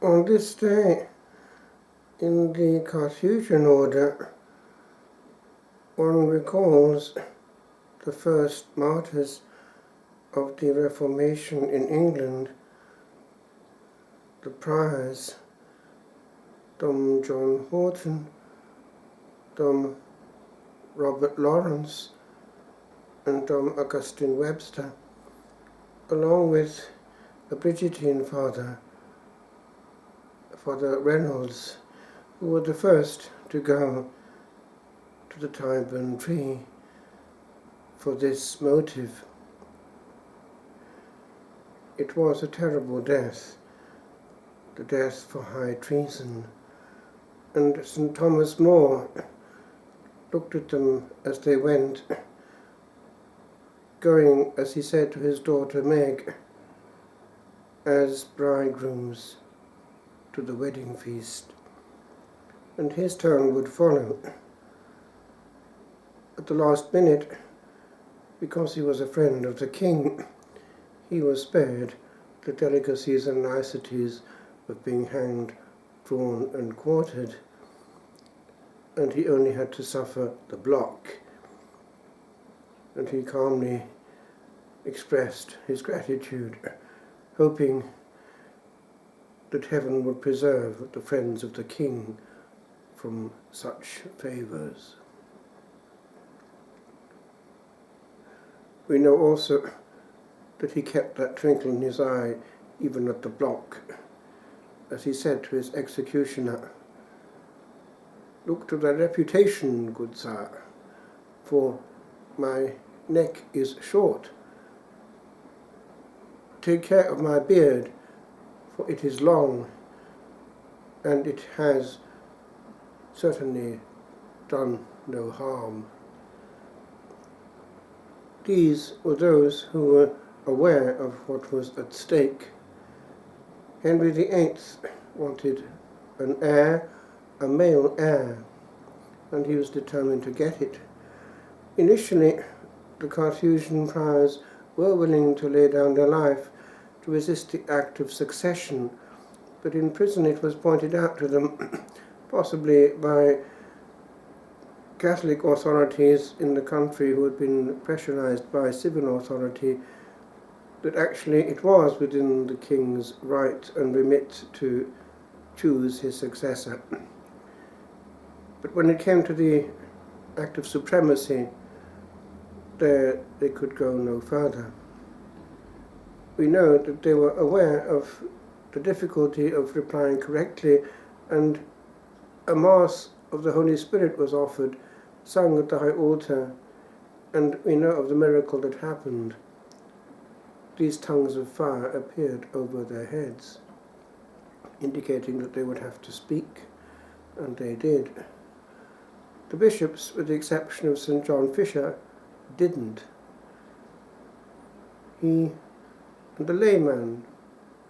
On this day, in the Carthusian order, one recalls the first martyrs of the Reformation in England, the priors, Dom John Horton, Dom Robert Lawrence, and Dom Augustine Webster, along with a Brigittine father, Father Reynolds, who were the first to go to the Tyburn tree for this motive. It was a terrible death, the death for high treason, and St. Thomas More looked at them as they went, going, as he said to his daughter Meg, as bridegrooms to the wedding feast, and his turn would follow. At the last minute, because he was a friend of the king, he was spared the delicacies and niceties of being hanged, drawn and quartered, and he only had to suffer the block. And he calmly expressed his gratitude, hoping that heaven would preserve the friends of the king from such favours. We know also that he kept that twinkle in his eye even at the block, as he said to his executioner, "Look to thy reputation, good sir, for my neck is short. Take care of my beard, for it is long, and it has certainly done no harm." These were those who were aware of what was at stake. Henry VIII wanted an heir, a male heir, and he was determined to get it. Initially, the Carthusian priors were willing to lay down their life to resist the act of succession, but in prison it was pointed out to them, possibly by Catholic authorities in the country who had been pressurized by civil authority, that actually it was within the king's right and remit to choose his successor. But when it came to the act of supremacy, there they could go no further. We know that they were aware of the difficulty of replying correctly, and a Mass of the Holy Spirit was offered, sung at the high altar, and we know of the miracle that happened. These tongues of fire appeared over their heads, indicating that they would have to speak, and they did. The bishops, with the exception of St. John Fisher, didn't. He and the layman,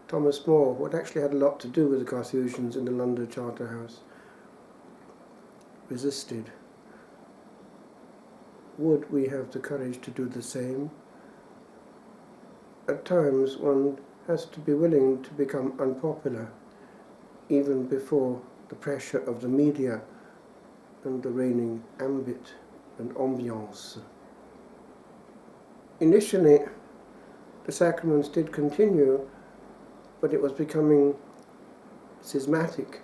Thomas More, who had actually had a lot to do with the Carthusians in the London Charterhouse, resisted. Would we have the courage to do the same? At times one has to be willing to become unpopular, even before the pressure of the media and the reigning ambit and ambiance. Initially, the sacraments did continue, but it was becoming schismatic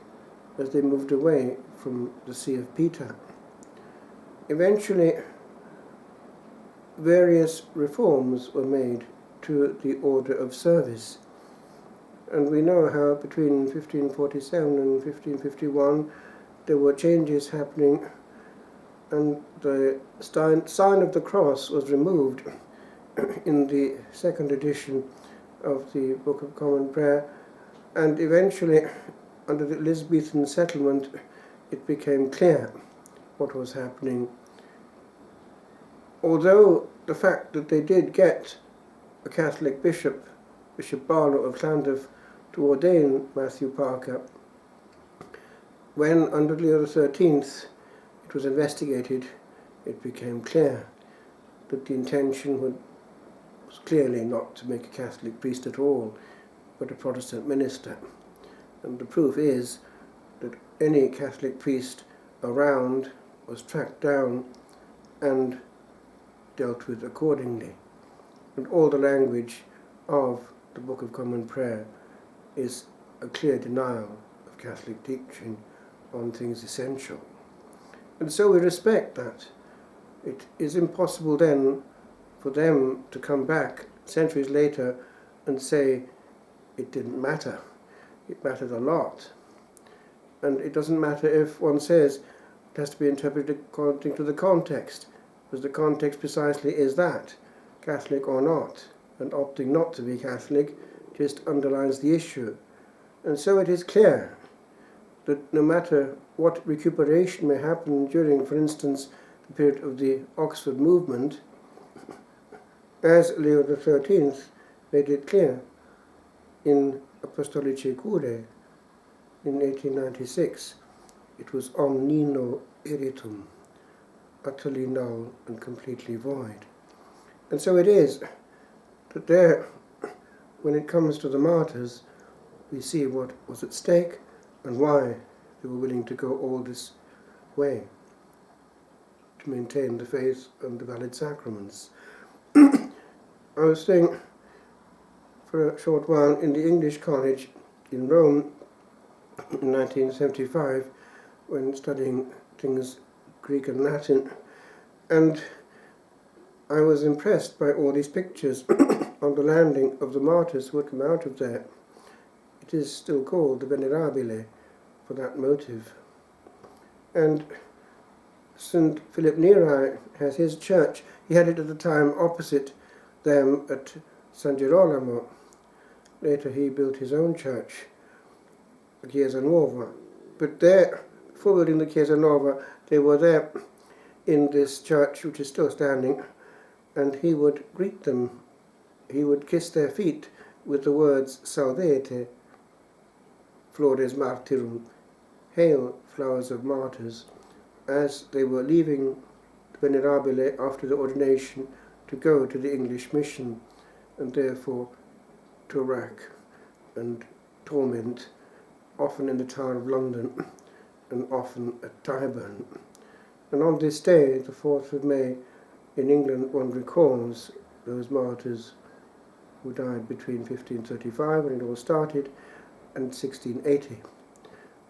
as they moved away from the See of Peter. Eventually, various reforms were made to the order of service, and we know how between 1547 and 1551 there were changes happening, and the sign of the cross was removed in the second edition of the Book of Common Prayer, and eventually, under the Elizabethan settlement, it became clear what was happening. Although the fact that they did get a Catholic bishop, Bishop Barlow of Llandaff, to ordain Matthew Parker, when under Leo XIII it was investigated, it became clear that the intention was clearly not to make a Catholic priest at all, but a Protestant minister. And the proof is that any Catholic priest around was tracked down and dealt with accordingly. And all the language of the Book of Common Prayer is a clear denial of Catholic teaching on things essential. And so we respect that. It is impossible then for them to come back centuries later and say it didn't matter. It mattered a lot. And it doesn't matter if one says it has to be interpreted according to the context, because the context precisely is that, Catholic or not. And opting not to be Catholic just underlines the issue. And so it is clear that no matter what recuperation may happen during, for instance, the period of the Oxford movement, as Leo XIII made it clear in Apostolicae Curae in 1896, it was omnino iritum, utterly null and completely void. And so it is that there, when it comes to the martyrs, we see what was at stake and why they were willing to go all this way to maintain the faith and the valid sacraments. I was staying for a short while in the English college in Rome in 1975 when studying things Greek and Latin, and I was impressed by all these pictures on the landing of the martyrs who had come out of there. It is still called the Venerabile for that motive. And St. Philip Neri has his church. He had it at the time opposite them at San Girolamo. Later he built his own church, the Chiesa Nuova. But there, before building the Chiesa Nuova, they were there in this church, which is still standing, and he would greet them. He would kiss their feet with the words Salvete, Flores Martyrum, Hail, flowers of martyrs, as they were leaving the Venerabile after the ordination to go to the English mission, and therefore to rack and torment, often in the Tower of London and often at Tyburn. And on this day, the 4th of May, in England, one recalls those martyrs who died between 1535, when it all started, and 1680.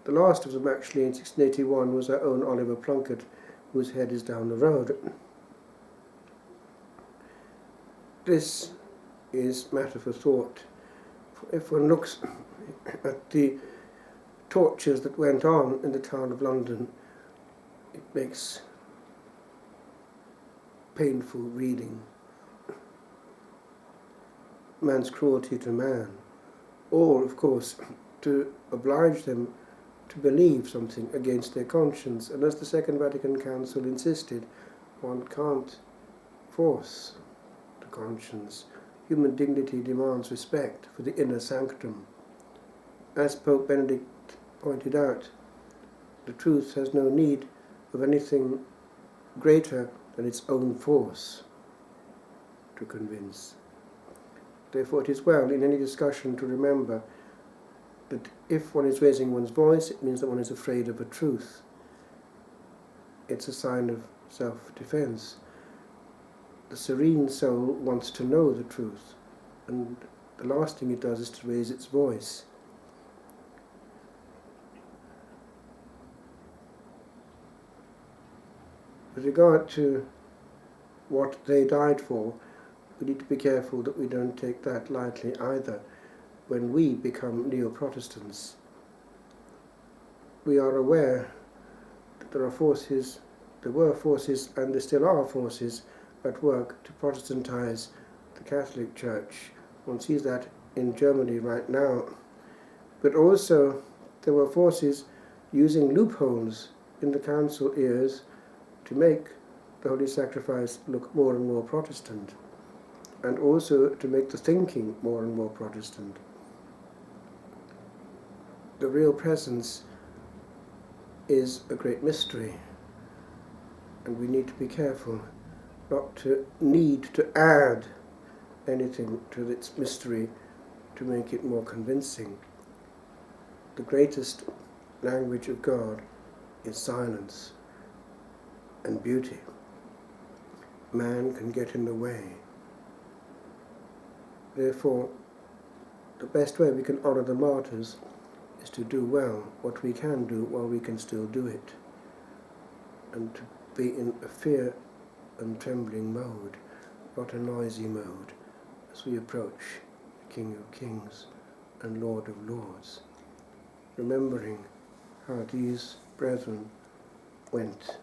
The last of them, actually, in 1681, was our own Oliver Plunkett, whose head is down the road. This is matter for thought. If one looks at the tortures that went on in the Tower of London, it makes painful reading. Man's cruelty to man, or, of course, to oblige them to believe something against their conscience. And as the Second Vatican Council insisted, one can't force the conscience. Human dignity demands respect for the inner sanctum. As Pope Benedict pointed out, the truth has no need of anything greater than its own force to convince. Therefore it is well in any discussion to remember that if one is raising one's voice, it means that one is afraid of a truth. It's a sign of self-defense. The serene soul wants to know the truth, and the last thing it does is to raise its voice. With regard to what they died for, we need to be careful that we don't take that lightly either. When we become neo-Protestants, we are aware that there were forces, and there still are forces at work to Protestantize the Catholic Church. One sees that in Germany right now. But also there were forces using loopholes in the Council ears to make the Holy Sacrifice look more and more Protestant, and also to make the thinking more and more Protestant. The real presence is a great mystery, and we need to be careful not to need to add anything to its mystery to make it more convincing. the greatest language of God is silence and beauty. Man can get in the way. Therefore, the best way we can honour the martyrs is to do well what we can do while we can still do it, and to be in a fear and trembling mode, not a noisy mode, as we approach the King of Kings and Lord of Lords, remembering how these brethren went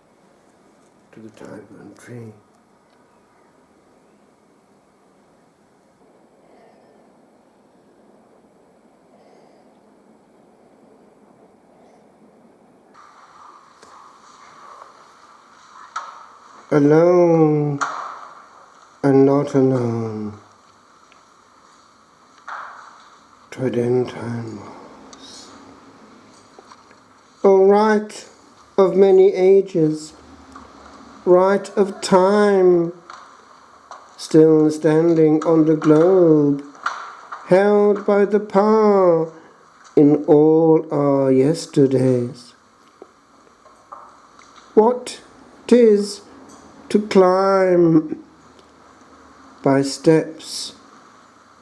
to the Tyburn tree. Alone and not alone, Tridentine was. O right of many ages, right of time, still standing on the globe, held by the power in all our yesterdays. What 'tis to climb by steps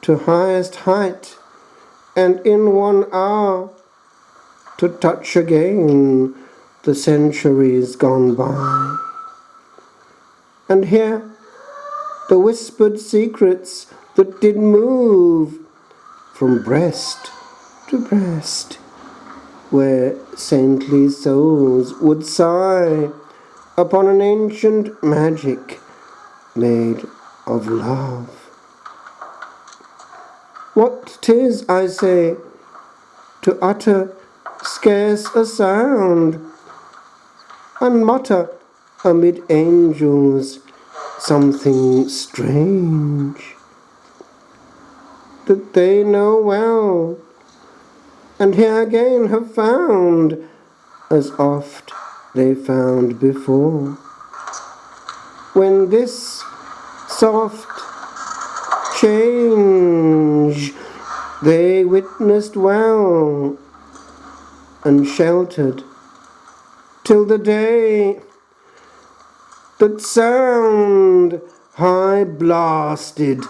to highest height, and in 1 hour to touch again the centuries gone by. And hear the whispered secrets that did move from breast to breast, where saintly souls would sigh upon an ancient magic made of love. What 'tis, I say, to utter scarce a sound, and mutter amid angels something strange, that they know well, and here again have found, as oft they found before, when this soft change they witnessed well, and sheltered till the day that sound high blasted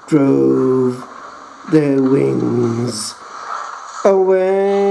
drove their wings away.